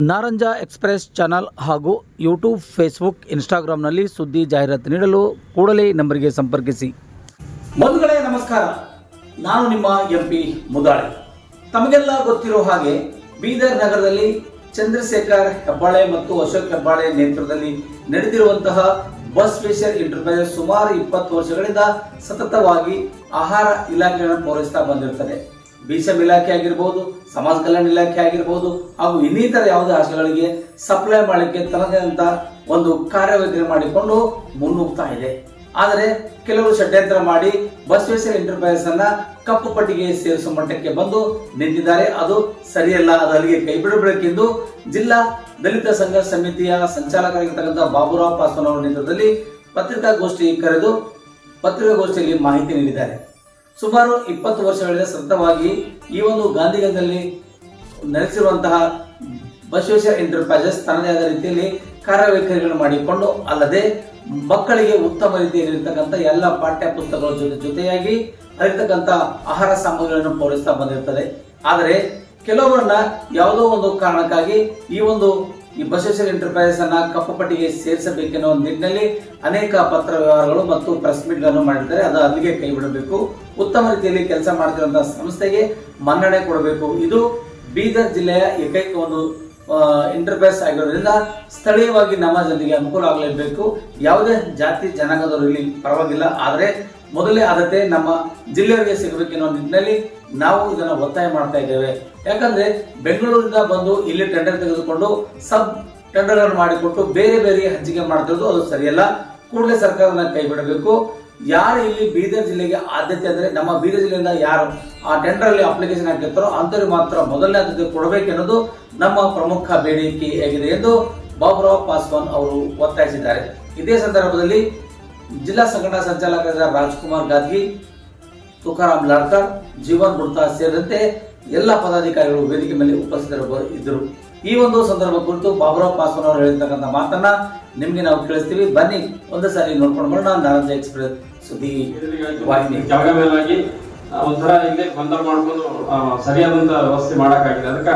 Naranja express channel ಹಾಗೂ YouTube, Facebook, ಇನ್‌ಸ್ಟಾಗ್ರಾಂನಲ್ಲಿ ಸುದ್ದಿ ಜಾಹೀರಾತು ನೀಡಲು ಕೂಡಲೇ ನಂಬರಿಗೆ ಸಂಪರ್ಕಿಸಿ. ಬಂಧುಗಳೇ ನಮಸ್ಕಾರ, ನಾನು ನಿಮ್ಮ ಎಂಪಿ ಮುದಾಳೆ. ತಮಗೆಲ್ಲ ಗೊತ್ತಿರೋ ಹಾಗೆ ಬೀದರ್ ನಗರದಲ್ಲಿ ಚಂದ್ರಶೇಖರ್ ಹೆಬ್ಬಾಳೆ ಮತ್ತು ಅಶೋಕ್ ಹೆಬ್ಬಾಳೆ ನೇತೃತ್ವದಲ್ಲಿ ನಡೆದಿರುವಂತಹ ಬಸವೇಶ್ವರ ಎಂಟರ್ಪ್ರೈಸಸ್ ಸುಮಾರು 20 ವರ್ಷಗಳಿಂದ ಸತತವಾಗಿ ಆಹಾರ ಇಲಾಖೆಯನ್ನು ಪೂರೈಸ್ತಾ ಬಂದಿರುತ್ತದೆ. ಬಿಸಿಎಂ ಇಲಾಖೆ ಆಗಿರ್ಬೋದು, ಸಮಾಜ ಕಲ್ಯಾಣ ಇಲಾಖೆ ಆಗಿರ್ಬೋದು ಹಾಗೂ ಇನ್ನಿತರ ಯಾವುದೇ ಆಶೆಗಳಿಗೆ ಸಪ್ಲೈ ಮಾಡಲಿಕ್ಕೆ ತನ್ನದೇ ಅಂತ ಒಂದು ಕಾರ್ಯವೈಖರಿ ಮಾಡಿಕೊಂಡು ಮುನ್ನುಗ್ತಾ ಇದೆ. ಆದರೆ ಕೆಲವರು ಷಡ್ಯಂತ್ರ ಮಾಡಿ ಬಸವೇಶ್ವರ ಎಂಟರ್ಪ್ರೈಸಸ್ ಅನ್ನ ಕಪ್ಪು ಪಟ್ಟಿಗೆ ಸೇರಿಸುವ ಮಟ್ಟಕ್ಕೆ ಬಂದು ನಿಂತಿದ್ದಾರೆ. ಅದು ಸರಿಯಲ್ಲ, ಅದು ಅಲ್ಲಿಗೆ ಕೈ ಬಿಡಬೇಕೆಂದು ಜಿಲ್ಲಾ ದಲಿತ ಸಂಘರ್ಷ ಸಮಿತಿಯ ಸಂಚಾಲಕರಾಗಿರ್ತಕ್ಕಂಥ ಬಾಬುರಾವ್ ಪಾಸ್ವಾನ್ ಅವರ ನೇತೃತ್ವದಲ್ಲಿ ಪತ್ರಿಕಾಗೋಷ್ಠಿ ಕರೆದು ಪತ್ರಿಕಾಗೋಷ್ಠಿಯಲ್ಲಿ ಮಾಹಿತಿ ನೀಡಿದ್ದಾರೆ. ಸುಮಾರು 20 ವರ್ಷಗಳಿಂದ ಸತತವಾಗಿ ಈ ಒಂದು ಗಾಂಧಿಗಂಜಲ್ಲಿ ನೆಲೆಸಿರುವಂತಹ ಬಸವೇಶ್ವರ ಎಂಟರ್ಪ್ರೈಸಸ್ ತನ್ನದೇ ಆದ ರೀತಿಯಲ್ಲಿ ಕಾರ್ಯವೈಖರಿಗಳನ್ನು ಮಾಡಿಕೊಂಡು ಅಲ್ಲದೆ ಮಕ್ಕಳಿಗೆ ಉತ್ತಮ ರೀತಿಯಲ್ಲಿರ್ತಕ್ಕಂಥ ಎಲ್ಲ ಪಾಠ್ಯ ಪುಸ್ತಕಗಳ ಜೊತೆಯಾಗಿ ಅಲ್ಲಿರ್ತಕ್ಕಂಥ ಆಹಾರ ಸಾಮಗ್ರಿಗಳನ್ನು ಪೂರೈಸ್ತಾ ಬಂದಿರ್ತದೆ. ಆದರೆ ಕೆಲವರನ್ನ ಯಾವುದೋ ಒಂದು ಕಾರಣಕ್ಕಾಗಿ ಈ ಬಸವೇಶ್ವರ ಎಂಟರ್ಪ್ರೈಸಸ್ ಅನ್ನ ಕಪ್ಪು ಪಟ್ಟಿಗೆ ಸೇರಿಸಬೇಕೆನ್ನುವ ನಿಟ್ಟಿನಲ್ಲಿ ಅನೇಕ ಪತ್ರ ವ್ಯವಹಾರಗಳು ಮತ್ತು ಪ್ರೆಸ್ ಮೀಟ್ ಗಳನ್ನು ಮಾಡಿದ್ದಾರೆ. ಅದು ಅಲ್ಲಿಗೆ ಕೈ ಬಿಡಬೇಕು, ಉತ್ತಮ ರೀತಿಯಲ್ಲಿ ಕೆಲಸ ಮಾಡ್ತಿರುವಂತಹ ಸಂಸ್ಥೆಗೆ ಮನ್ನಣೆ ಕೊಡಬೇಕು. ಇದು ಬೀದರ್ ಜಿಲ್ಲೆಯ ಏಕೈಕ ಒಂದು ಎಂಟರ್ಪ್ರೈಸ್ ಆಗಿರೋದ್ರಿಂದ ಸ್ಥಳೀಯವಾಗಿ ನಮ್ಮ ಜನರಿಗೆ ಅನುಕೂಲ ಆಗಲೇಬೇಕು. ಯಾವುದೇ ಜಾತಿ ಜನಾಂಗದವರು ಇಲ್ಲಿ ಪರವಾಗಿಲ್ಲ, ಆದರೆ ಮೊದಲೇ ಆದ್ಯತೆ ನಮ್ಮ ಜಿಲ್ಲೆಯವರಿಗೆ ಸಿಗಬೇಕೆನ್ನುವ ನಿಟ್ಟಿನಲ್ಲಿ ನಾವು ಇದನ್ನು ಒತ್ತಾಯ ಮಾಡ್ತಾ ಇದ್ದೇವೆ. ಯಾಕಂದ್ರೆ ಬೆಂಗಳೂರಿಂದ ಬಂದು ಇಲ್ಲಿ ಟೆಂಡರ್ ತೆಗೆದುಕೊಂಡು ಸಬ್ ಟೆಂಡರ್ ಮಾಡಿಕೊಟ್ಟು ಬೇರೆ ಬೇರೆ ಹಂಚಿಕೆ ಮಾಡ್ತಿರೋದು ಅದು ಸರಿಯಲ್ಲ. ಕೂಡಲೇ ಸರ್ಕಾರನ ಕೈ ಬಿಡಬೇಕು. ಯಾರು ಇಲ್ಲಿ ಬೀದರ್ ಜಿಲ್ಲೆಗೆ ಆದ್ಯತೆ ಅಂದ್ರೆ ನಮ್ಮ ಬೀದರ್ ಜಿಲ್ಲೆಯಿಂದ ಯಾರು ಆ ಟೆಂಡರ್ ಅಲ್ಲಿ ಅಪ್ಲಿಕೇಶನ್ ಹಾಕಿರ್ತಾರೋ ಅಂತವ್ರಿಗೆ ಮಾತ್ರ ಮೊದಲನೇ ಆದ್ಯತೆ ಕೊಡಬೇಕೆನ್ನೋದು ನಮ್ಮ ಪ್ರಮುಖ ಬೇಡಿಕೆಯಾಗಿದೆ ಎಂದು ಬಾಬುರಾವ್ ಪಾಸ್ವಾನ್ ಅವರು ಒತ್ತಾಯಿಸಿದ್ದಾರೆ. ಇದೇ ಸಂದರ್ಭದಲ್ಲಿ ಜಿಲ್ಲಾ ಸಂಘಟನಾ ಸಂಚಾಲಕರಾದ ರಾಜ್ಕುಮಾರ್ ಗಾದ್ಗಿ, ತುಕಾರಾಮ್ ಲಾಡ್ಕರ್, ಜೀವನ್ ಗುಡ್ತಾ ಸೇರಿದಂತೆ ಎಲ್ಲ ಪದಾಧಿಕಾರಿಗಳು ವೇದಿಕೆ ಮೇಲೆ ಉಪಸ್ಥಿತರಿದ್ದರು. ಈ ಒಂದು ಸಂದರ್ಭ ಕುರಿತು ಬಾಬುರಾವ್ ಪಾಸ್ವಾನ್ ಅವರು ಹೇಳಿರ್ತಕ್ಕಂಥ ಮಾತನ್ನ ನಿಮ್ಗೆ ನಾವು ಕೇಳಿಸ್ತೀವಿ. ಬನ್ನಿ ಒಂದು ಸಾರಿ ನೋಡ್ಕೊಂಡು ಬರೋಣ. ನಾರಂಜ ಎಕ್ಸ್‌ಪ್ರೆಸ್ ಸುದ್ದಿ ವಾಹಿನಿ ಜಾಗಮೇಲಾಗಿ ಒಂಥರ ಇಲ್ಲೇ ಗೊಂದಲ ಮಾಡ್ಕೊಂಡು ಸರಿಯಾದಂತ ವ್ಯವಸ್ಥೆ ಮಾಡಕ್ಕಾಗಿದೆ. ಅದಕ್ಕೆ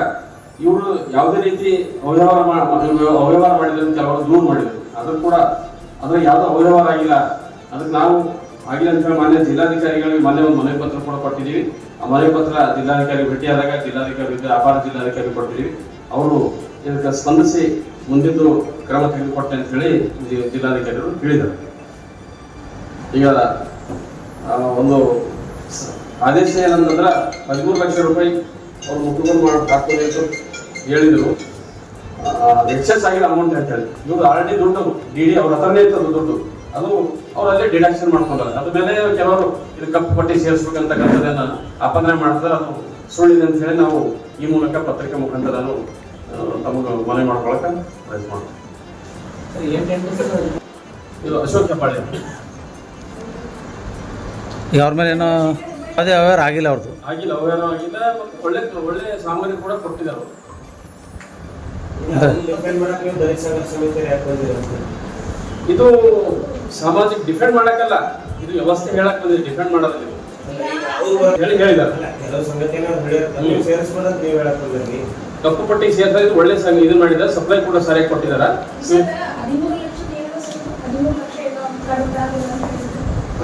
ಇವರು ಯಾವುದೇ ರೀತಿ ಅವ್ಯವಹಾರ ಮಾಡಿದ್ರು, ಕೆಲವರು ದೂರು ಮಾಡಿದ್ರು. ಅದು ಕೂಡ ಅದ್ರ ಯಾವ್ದೋ ಅವ್ಯವಹಾರ ಆಗಿಲ್ಲ. ಅದಕ್ಕೆ ನಾವು ಆಗಿಲ್ಲ ಅಂತ ಹೇಳಿ ಮಾನ್ಯ ಜಿಲ್ಲಾಧಿಕಾರಿಗಳಿಗೆ ಮೊನ್ನೆ ಒಂದು ಮನವಿ ಪತ್ರ ಕೂಡ ಕೊಟ್ಟಿದ್ದೀವಿ. ಆ ಮನವಿ ಪತ್ರ ಜಿಲ್ಲಾಧಿಕಾರಿ ಭೇಟಿಯಾದಾಗ ಜಿಲ್ಲಾಧಿಕಾರಿ ಅಪಾರ ಜಿಲ್ಲಾಧಿಕಾರಿ ಕೊಟ್ಟಿದ್ದೀವಿ. ಅವರು ಇದಕ್ಕೆ ಸ್ಪಂದಿಸಿ ಮುಂದಿದ್ದು ಕ್ರಮ ತೆಗೆದುಕೊಟ್ಟೆ ಅಂತ ಹೇಳಿ ಜಿಲ್ಲಾಧಿಕಾರಿಗಳು ಹೇಳಿದರು. ಈಗ ಒಂದು ಆದೇಶ ಏನಂತಂದ್ರೆ 13 ಲಕ್ಷ ರೂಪಾಯಿ ಅವ್ರು ಮುಟ್ಟುಕೊಂಡು ಹಾಕೋದು ಹೇಳಿದ್ರು. ಎಕ್ಸೆಸ್ ಆಗಿರೋ ಅಮೌಂಟ್ ಅಂತ ಹೇಳಿ ಇವ್ರು ಆಲ್ರೆಡಿ ದುಡ್ಡು ಡಿಡಿ ಅವ್ರ ಹತ್ರನೇ ಇರ್ತದ್ದು ದುಡ್ಡು, ಅದು ಅವರಲ್ಲೇ ಡಿಡಕ್ಷನ್ ಮಾಡ್ಕೊಂಡಾರೆ. ಅದ್ರ ಮೇಲೆ ಕೆಲವರು ಇದು ಕಪ್ಪು ಪಟ್ಟಿ ಸೇರಿಸ್ಬೇಕಂತಕ್ಕಂಥದ್ದನ್ನ ಆಪಾದನೆ ಮಾಡ್ತಾರೆ. ಅದು ಸುಳ್ಳಿದೆ ಅಂತ ಹೇಳಿ ನಾವು ಈ ಮೂಲಕ ಪತ್ರಿಕೆ ಮುಖಾಂತರ ನಾನು ತಮಗೆ ಮನವಿ ಮಾಡ್ಕೊಳಕ್ಕೆ ಪ್ರಯತ್ನ ಮಾಡ್ತೀನಿ. ಇದು ಅಶೋಕ್ ಹೆಬ್ಬಾಳೆ ಅವ್ರ ಮೇಲೆ ಏನೋ ಅದೇ ಅವ್ಯವಹಾರ ಆಗಿಲ್ಲ, ಅವ್ರದ್ದು ಆಗಿಲ್ಲ, ಅವ್ಯವಹಾರ ಆಗಿಲ್ಲ. ಮತ್ತು ಒಳ್ಳೆ ಸಾಮಗ್ರಿ ಕೂಡ ಕೊಟ್ಟಿದ್ದಾರೆ. ಇದು ಸಮಾಜಕ್ಕೆ ಡಿಫೆಂಡ್ ಮಾಡಕ್ಕಲ್ಲ, ಇದು ವ್ಯವಸ್ಥೆ ಹೇಳಕ್ ಬಂದಿದೆ, ಡಿಫೆಂಡ್ ಮಾಡೋದಿಲ್ಲ. ಕಪ್ಪು ಪಟ್ಟಿಗೆ ಸೇರ್ತಾ ಇದ್ದು ಒಳ್ಳೆ ಸಂಘ ಇದು ಮಾಡಿದ್ದಾರೆ. ಸಪ್ಲೈ ಕೂಡ ಸರಿಯಾಗಿ ಕೊಟ್ಟಿದಾರ.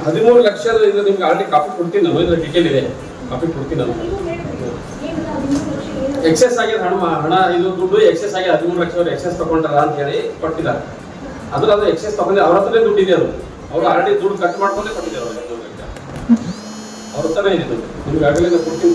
13 ಲಕ್ಷ ಇದು ನಿಮ್ಗೆ ಆಲ್ರೆಡಿ ಕಾಪಿ ಕೊಡ್ತೀನಿ ನಾನು. ಇದ್ರ ಡೀಟೇಲ್ ಇದೆ, ಕಾಪಿ ಕೊಡ್ತೀನಿ ನಾನು. ಎಕ್ಸೆಸ್ ಆಗಿದೆ ಹಣ ಇದು ದುಡ್ಡು ಎಕ್ಸೆಸ್ ಆಗಿ 13 ಲಕ್ಷ ಅವ್ರು ಎಕ್ಸೆಸ್ ತಗೊಂಡ್ರ ಅಂತ ಹೇಳಿ ಕೊಟ್ಟಿದ್ದಾರೆ. ಅದು ಎಕ್ಸೆಸ್ ತಗೊಂಡೆ ಅವ್ರ ಹತ್ರನೇ ದುಡ್ಡಿದೆ. ಅದು ಅವ್ರು ಆಲ್ರೆಡಿ ದುಡ್ಡು ಕಟ್ ಮಾಡ್ಕೊಂಡೇ ಕೊಟ್ಟಿದ್ದಾರೆ. ಅವ್ರ ಹತ್ರನೇ ಇದೆ ದುಡ್ಡು. ನಿಮ್ಗೆ ಆಗಲೇ ಕೊಡ್ತೀನಿ.